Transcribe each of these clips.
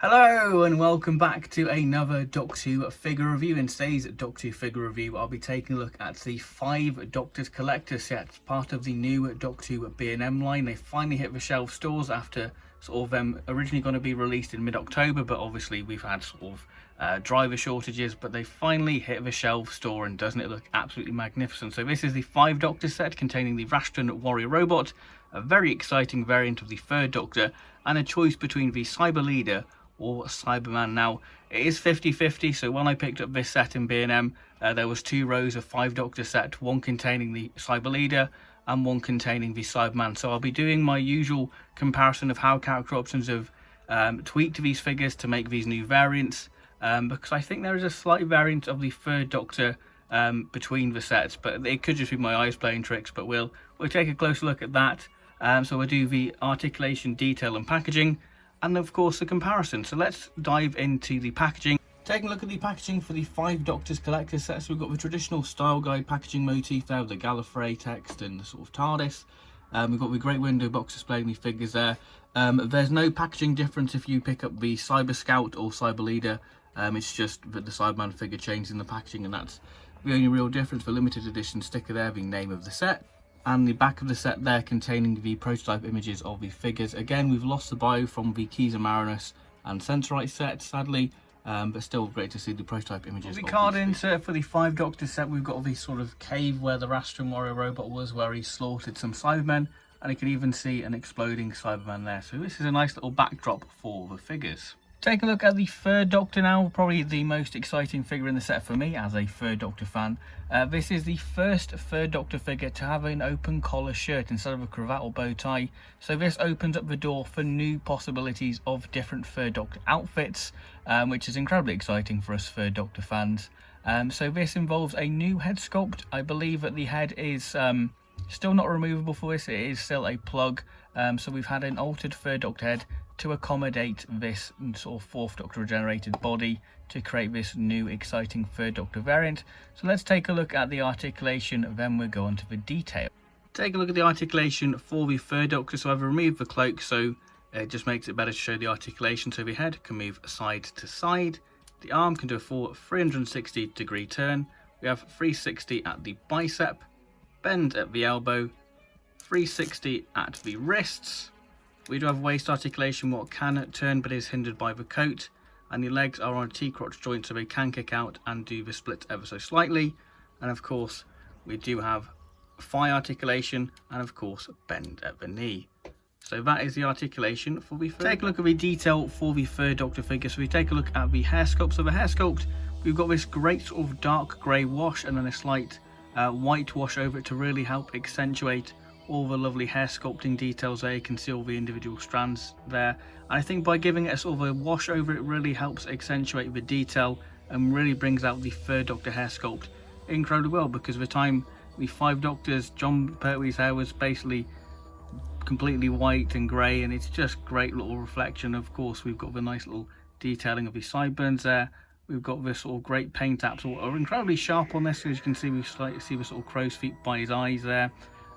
Hello and welcome back to another Doctor Who figure review. In today's Doctor Who figure review, I'll be taking a look at the 5 Doctors Collector set, part of the new Doctor Who B&M line. They finally hit the shelf stores after sort of them originally going to be released in mid-October, but obviously we've had sort of driver shortages, but they finally hit the shelf store, and doesn't it look absolutely magnificent? So this is the 5 Doctors set containing the Raston warrior robot, a very exciting variant of the 3rd Doctor, and a choice between the Cyber Leader or Cyberman. Now it is 50-50, so when I picked up this set in B&M, there was 2 rows of 5 Doctor set, one containing the Cyber Leader and one containing the Cyberman. So I'll be doing my usual comparison of how character options have tweaked these figures to make these new variants, because I think there is a slight variant of the 3rd Doctor between the sets, but it could just be my eyes playing tricks. But we'll take a closer look at that. So we'll do the articulation, detail and packaging, and of course the comparison. So let's dive into the packaging. Taking a look at the packaging for the 5 Doctors Collector set, so we've got the traditional style guide packaging motif there with the Gallifrey text and the sort of TARDIS. We've got the great window box displaying the figures there. There's no packaging difference if you pick up the Cyber Scout or Cyber Leader. It's just that the Cyberman figure changed in the packaging, and that's the only real difference. For limited edition sticker there, the name of the set, and the back of the set there containing the prototype images of the figures. Again, we've lost the bio from the Keys and Marinus and Centrite set, sadly, but still great to see the prototype images. The card insert for the 5 Doctors set, we've got the sort of cave where the Raston warrior robot was, where he slaughtered some Cybermen, and you can even see an exploding Cyberman there. So this is a nice little backdrop for the figures. Take a look at the 3rd Doctor now, probably the most exciting figure in the set for me as a 3rd Doctor fan. This is the first 3rd Doctor figure to have an open collar shirt instead of a cravat or bow tie. So this opens up the door for new possibilities of different 3rd Doctor outfits, which is incredibly exciting for us 3rd Doctor fans. So this involves a new head sculpt. I believe that the head is still not removable for this, it is still a plug. So we've had an altered 3rd Doctor head to accommodate this sort of 4th Doctor regenerated body to create this new exciting 3rd Doctor variant. So let's take a look at the articulation, then we'll go on to the detail. Take a look at the articulation for the 3rd Doctor. So I've removed the cloak, so it just makes it better to show the articulation. So the head can move side to side, the arm can do a full 360-degree turn, we have 360 at the bicep, bend at the elbow, 360 at the wrists. We do have waist articulation, what can turn but is hindered by the coat, and the legs are on a T-crotch joint, so they can kick out and do the split ever so slightly. And of course we do have thigh articulation, and of course bend at the knee. So that is the articulation for the 3rd. Take a look at the detail for the 3rd Doctor figure. So we take a look at the hair sculpt. So the hair sculpt, we've got this great sort of dark grey wash and then a slight white wash over it to really help accentuate all the lovely hair sculpting details there. You can see all the individual strands there, and I think by giving it a sort of a wash over it really helps accentuate the detail and really brings out the 3rd Doctor hair sculpt incredibly well, because the time the 5 Doctors, John Pertwee's hair was basically completely white and grey, and it's just great little reflection. Of course we've got the nice little detailing of the sideburns there. We've got this sort of great paint apps are incredibly sharp on this. As you can see, we slightly see the sort of crow's feet by his eyes there.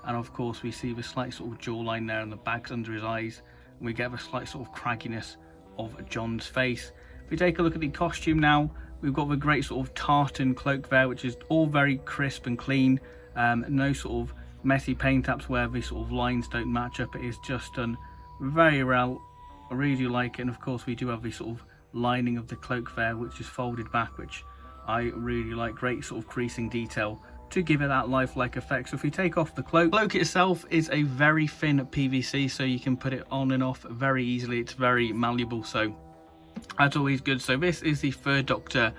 And of course we see the slight sort of jawline there and the bags under his eyes, and we get the slight sort of cragginess of John's face. If we take a look at the costume now, we've got the great sort of tartan cloak there, which is all very crisp and clean. No sort of messy paint apps where the sort of lines don't match up. It is just done very well. I really do like it. And of course we do have the sort of lining of the cloak there, which is folded back, which I really like. Great sort of creasing detail to give it that lifelike effect. So if we take off the cloak itself is a very thin PVC, so you can put it on and off very easily. It's very malleable, so that's always good. So this is the 3rd Doctor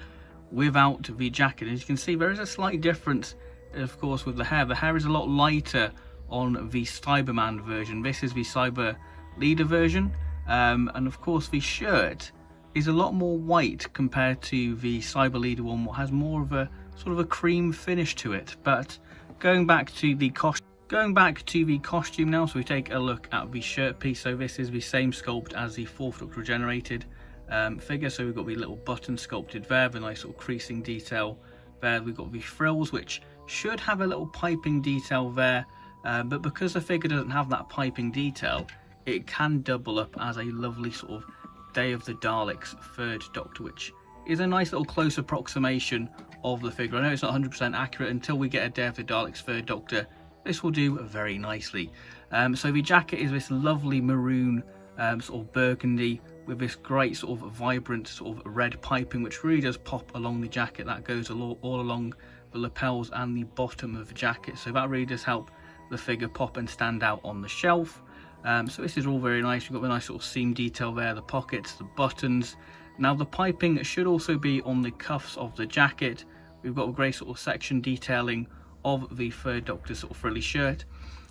without the jacket. As you can see, there is a slight difference, of course, with the hair. The hair is a lot lighter on the Cyberman version. This is the Cyber Leader version, and of course the shirt is a lot more white compared to the Cyber Leader one, what has more of a sort of a cream finish to it. But going back to the costume now, so we take a look at the shirt piece. So this is the same sculpt as the 4th Doctor regenerated figure. So we've got the little button sculpted there, the nice sort of creasing detail there. We've got the frills, which should have a little piping detail there, but because the figure doesn't have that piping detail, it can double up as a lovely sort of Day of the Daleks third Doctor, which is a nice little close approximation of the figure. I know it's not 100% accurate. Until we get a Day of the Daleks third Doctor, this will do very nicely. So the jacket is this lovely maroon sort of burgundy with this great sort of vibrant sort of red piping, which really does pop along the jacket. That goes all along the lapels and the bottom of the jacket, so that really does help the figure pop and stand out on the shelf. So this is all very nice. We've got the nice sort of seam detail there, the pockets, the buttons. Now the piping should also be on the cuffs of the jacket. We've got a great sort of section detailing of the third Doctor's sort of frilly shirt.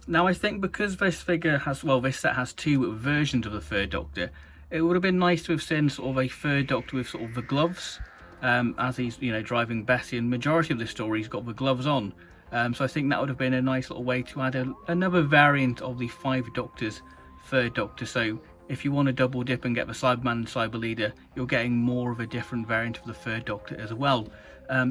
Now I think because this figure has, well, this set has two versions of the third Doctor, it would have been nice to have seen sort of a third Doctor with sort of the gloves, as he's, you know, driving Bessie, and majority of the story he's got the gloves on. So I think that would have been a nice little way to add another variant of the 5 Doctors third Doctor. So if you want to double dip and get the Cyberman and Cyber Leader, you're getting more of a different variant of the third Doctor as well.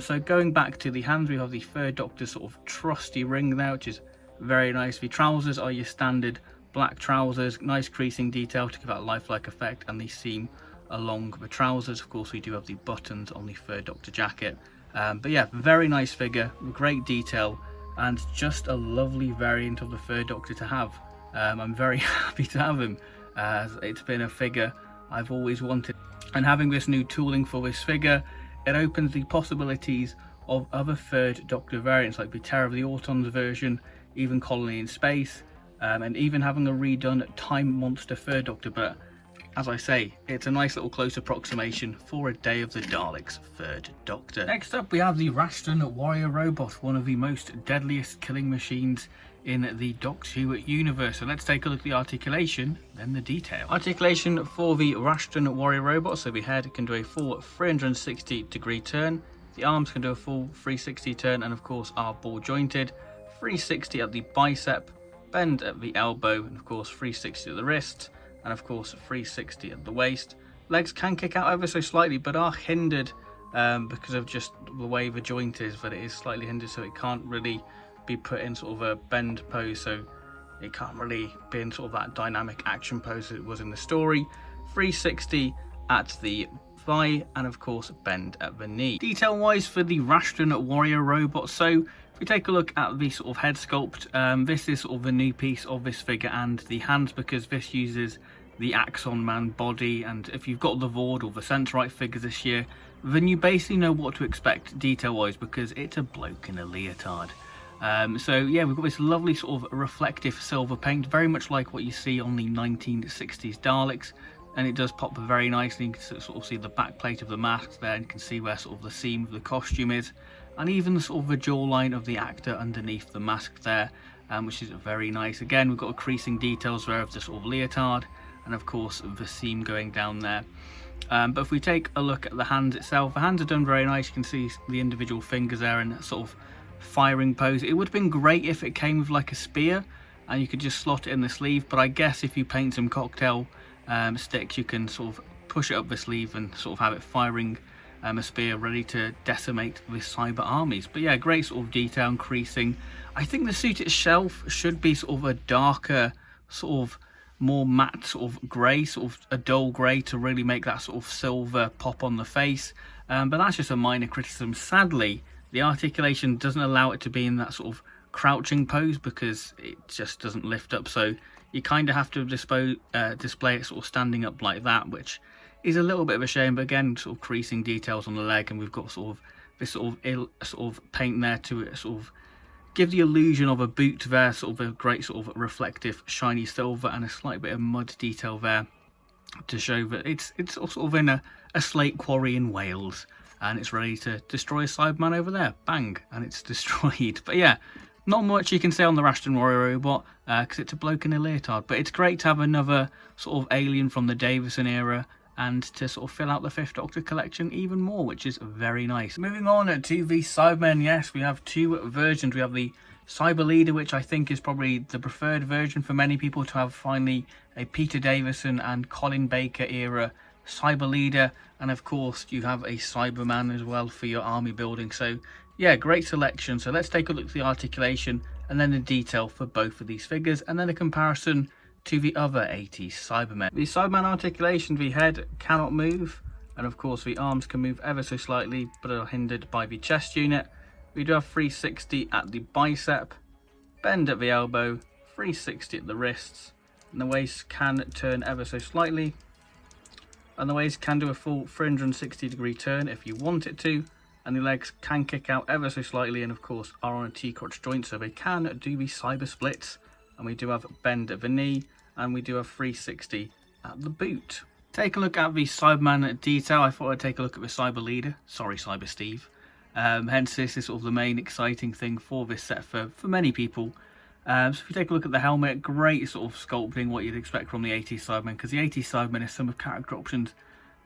So going back to the hands, we have the third Doctor's sort of trusty ring there, which is very nice. The trousers are your standard black trousers, nice creasing detail to give that lifelike effect, and the seam along the trousers. Of course, we do have the buttons on the third Doctor jacket. But yeah, very nice figure, great detail, and just a lovely variant of the third Doctor to have. I'm very happy to have him, as it's been a figure I've always wanted. And having this new tooling for this figure, it opens the possibilities of other third Doctor variants, like the Terror of the Autons version, even Colony in Space, and even having a redone Time Monster third Doctor. But as I say, it's a nice little close approximation for a Day of the Daleks third Doctor. Next up, we have the Raston warrior robot, one of the most deadliest killing machines in the Doctor Who universe. So let's take a look at the articulation, then the detail. Articulation for the Raston warrior robot. So the head can do a full 360-degree turn, the arms can do a full 360 turn, and of course are ball jointed. 360 at the bicep, bend at the elbow, and of course 360 at the wrist, and of course 360 at the waist. Legs can kick out ever so slightly, but are hindered because of just the way the joint is, that it is slightly hindered, so it can't really be put in sort of a bend pose, so it can't really be in sort of that dynamic action pose that it was in the story. 360 at the thigh, and of course bend at the knee. Detail wise for the Raston warrior robot, so if we take a look at the sort of head sculpt, this is sort of the new piece of this figure, and the hands, because this uses the Axon Man body, and if you've got the Vord or the Centrite figures this year, then you basically know what to expect detail wise, because it's a bloke in a leotard. So yeah, we've got this lovely sort of reflective silver paint, very much like what you see on the 1960s Daleks, and it does pop very nicely. You can sort of see the back plate of the mask there, and you can see where sort of the seam of the costume is, and even sort of the jawline of the actor underneath the mask there, which is very nice. Again, we've got a creasing details there of the sort of leotard, and of course the seam going down there. But if we take a look at the hands itself, the hands are done very nice. You can see the individual fingers there in that sort of firing pose. It would have been great if it came with like a spear and you could just slot it in the sleeve, but I guess if you paint some cocktail sticks, you can sort of push it up the sleeve and sort of have it firing a spear ready to decimate the cyber armies. But yeah, great sort of detail and creasing. I think the suit itself should be sort of a darker, sort of more matte sort of grey, sort of a dull grey, to really make that sort of silver pop on the face. But that's just a minor criticism. Sadly, the articulation doesn't allow it to be in that sort of crouching pose, because it just doesn't lift up, so you kind of have to display it sort of standing up like that, which is a little bit of a shame. But again, sort of creasing details on the leg, and we've got sort of this sort of paint there to sort of give the illusion of a boot there, sort of a great sort of reflective shiny silver, and a slight bit of mud detail there to show that it's sort of in a slate quarry in Wales, and it's ready to destroy a Cyberman over there. Bang, and it's destroyed. But yeah, not much you can say on the Raston warrior robot, because it's a bloke in a leotard. But it's great to have another sort of alien from the Davison era, and to sort of fill out the 5th Doctor collection even more, which is very nice. Moving on to the Cybermen, yes, we have 2 versions. We have the Cyber Leader, which I think is probably the preferred version for many people, to have finally a Peter Davison and Colin Baker era Cyber Leader, and of course you have a Cyberman as well for your army building. So yeah, great selection. So let's take a look at the articulation and then the detail for both of these figures, and then a comparison to the other 80s Cybermen. The Cyberman articulation, the head cannot move, and of course the arms can move ever so slightly, but are hindered by the chest unit. We do have 360 at the bicep, bend at the elbow, 360 at the wrists, and the waist can turn ever so slightly, and the waist can do a full 360-degree turn if you want it to, and the legs can kick out ever so slightly, and of course are on a T-crotch joint, so they can do the cyber splits. And we do have bend at the knee, and we do have 360 at the boot. Take a look at the Cyberman detail. I thought I'd take a look at the Cyber Leader. Sorry, Cyber Steve. Hence, this is sort of the main exciting thing for this set for many people. So if you take a look at the helmet, great sort of sculpting, what you'd expect from the 80s Cybermen, because the 80s Cybermen is some of character options'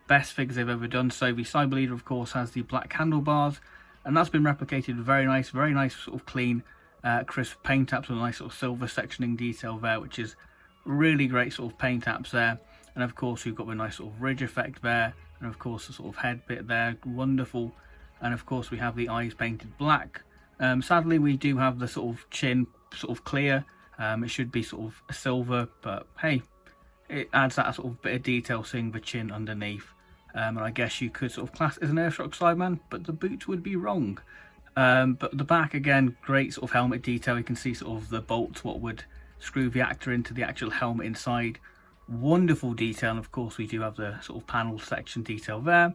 best figures they've ever done. So the Cyber Leader, of course, has the black handlebars, and that's been replicated very nice sort of clean, crisp paint taps with a nice sort of silver sectioning detail there, which is really great sort of paint taps there. And of course we've got the nice sort of ridge effect there, and of course the sort of head bit there, wonderful. And of course we have the eyes painted black. Sadly we do have the sort of chin sort of clear. It should be sort of a silver, but hey, it adds that sort of bit of detail seeing the chin underneath. And I guess you could sort of class it as an Earthshock Cyberman, but the boots would be wrong. But the back, again, great sort of helmet detail. You can see sort of the bolts, what would screw the actor into the actual helmet inside. Wonderful detail, and of course we do have the sort of panel section detail there.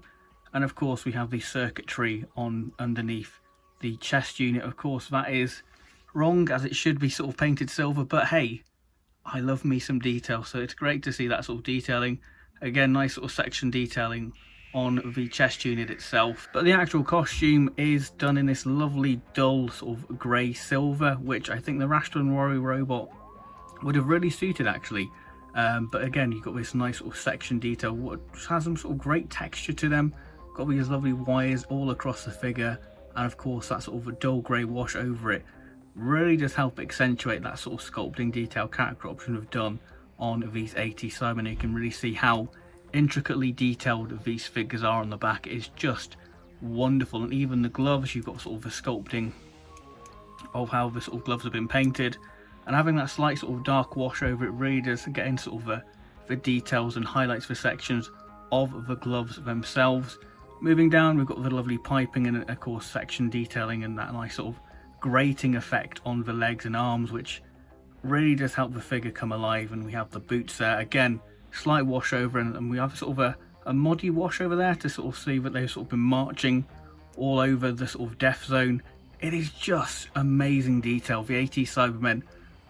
And of course we have the circuitry on underneath the chest unit. Of course that is wrong, as it should be sort of painted silver, but hey, I love me some detail, so it's great to see that sort of detailing. Again, nice sort of section detailing on the chest unit itself. But the actual costume is done in this lovely dull sort of grey silver, which I think the Raston Warrior robot would have really suited actually. But again, you've got this nice sort of section detail, which has some sort of great texture to them. Got these lovely wires all across the figure, and of course that sort of a dull grey wash over it really does help accentuate that sort of sculpting detail character option have done on these 80 Cybermen. You can really see how intricately detailed these figures are on the back. It is just wonderful. And even the gloves, you've got sort of the sculpting of how the sort of gloves have been painted, and having that slight sort of dark wash over it really does get in sort of the details and highlights the sections of the gloves themselves. Moving down, we've got the lovely piping and of course section detailing and that nice sort of grating effect on the legs and arms, which really does help the figure come alive. And we have the boots there, again, slight wash over, and we have sort of a muddy wash over there to sort of see that they've sort of been marching all over the sort of death zone. It is just amazing detail. The 80s Cybermen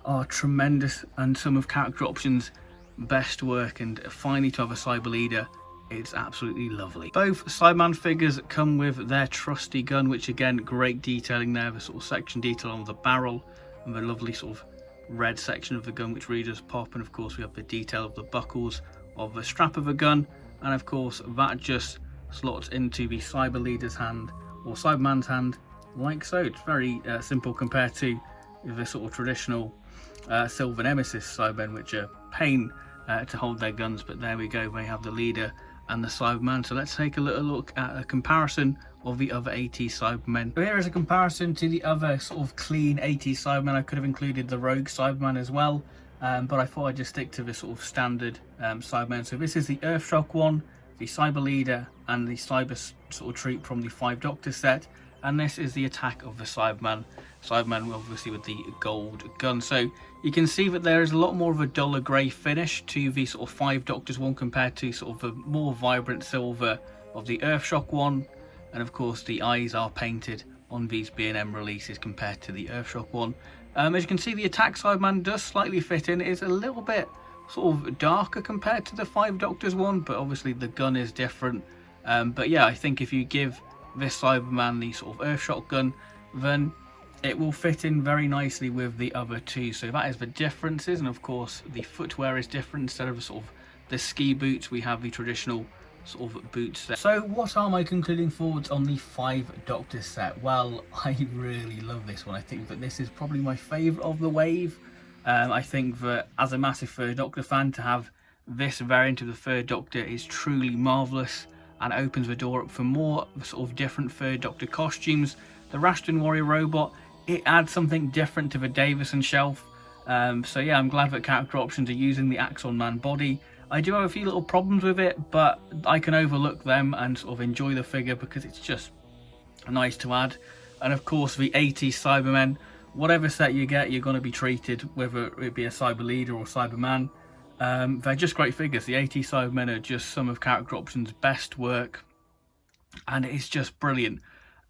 are tremendous, and some of character options' best work, and finally to have a Cyber Leader, it's absolutely lovely. Both Cyberman figures come with their trusty gun, which again, great detailing there, the sort of section detail on the barrel and the lovely sort of red section of the gun, which really does pop. And of course we have the detail of the buckles of the strap of the gun, and of course that just slots into the Cyber Leader's hand, or Cyberman's hand, like so. It's very simple compared to the sort of traditional Silver Nemesis Cybermen, which are pain to hold their guns. But there we go, they have the Leader and the Cyberman. So let's take a little look at a comparison of the other 80s Cybermen. So here is a comparison to the other sort of clean 80s Cybermen. I could have included the Rogue Cyberman as well, but I thought I'd just stick to the sort of standard Cybermen. So this is the Earthshock one, the Cyber Leader, and the Cyber sort of Troop from the 5 Doctors set. And this is the attack of the Cyberman. Cyberman obviously with the gold gun. So you can see that there is a lot more of a duller grey finish to the sort of 5 Doctors one compared to sort of the more vibrant silver of the Earthshock one. And of course the eyes are painted on these B&M releases compared to the Earthshock one. As you can see, the attack Cyberman does slightly fit in. It's a little bit sort of darker compared to the 5 Doctors one, but obviously the gun is different. But yeah, I think if you give this Cyberman the sort of Earthshock gun, then it will fit in very nicely with the other two. So that is the differences, and of course the footwear is different. Instead of sort of the ski boots, we have the traditional sort of boots there. So what are my concluding thoughts on the 5 Doctors set? Well, I really love this one. I think that this is probably my favourite of the wave. I think that as a massive 3rd Doctor fan, to have this variant of the 3rd Doctor is truly marvellous, and opens the door up for more sort of different 3rd Doctor costumes. The Raston Warrior robot, it adds something different to the Davison shelf, So yeah, I'm glad that character options are using the Axon Man body. I do have a few little problems with it, but I can overlook them and sort of enjoy the figure because it's just nice to add. And of course the 80s Cybermen, whatever set you get, you're going to be treated, whether it be a Cyber Leader or Cyberman. They're just great figures. The 80s Cybermen are just some of character options' best work, and it's just brilliant.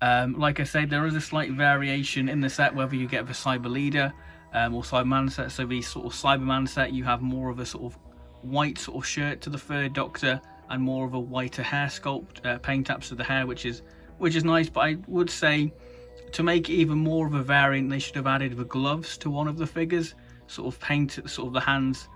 Like I said, there is a slight variation in the set whether you get the Cyber Leader or Cyberman set. So the sort of Cyberman set, you have more of a sort of white sort of shirt to the third Doctor and more of a whiter hair sculpt, paint apps to the hair, which is nice. But I would say, to make it even more of a variant, they should have added the gloves to one of the figures, sort of paint sort of the hands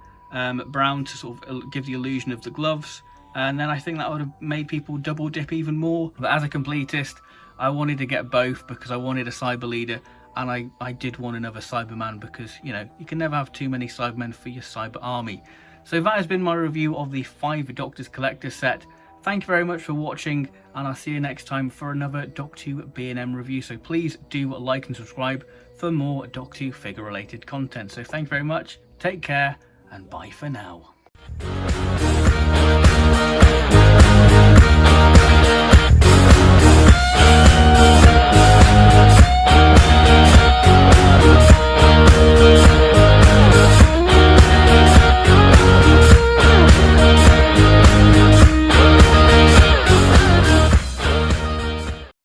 brown to sort of give the illusion of the gloves, and then I think that would have made people double dip even more. But as a completist, I wanted to get both because I wanted a Cyber Leader, and I did want another Cyberman because, you know, you can never have too many Cybermen for your Cyber army. So that has been my review of the 5 Doctors Collector set. Thank you very much for watching, and I'll see you next time for another Doctor Who B&M review. So please do like and subscribe for more Doctor Who figure related content. So thank you very much, take care, and bye for now.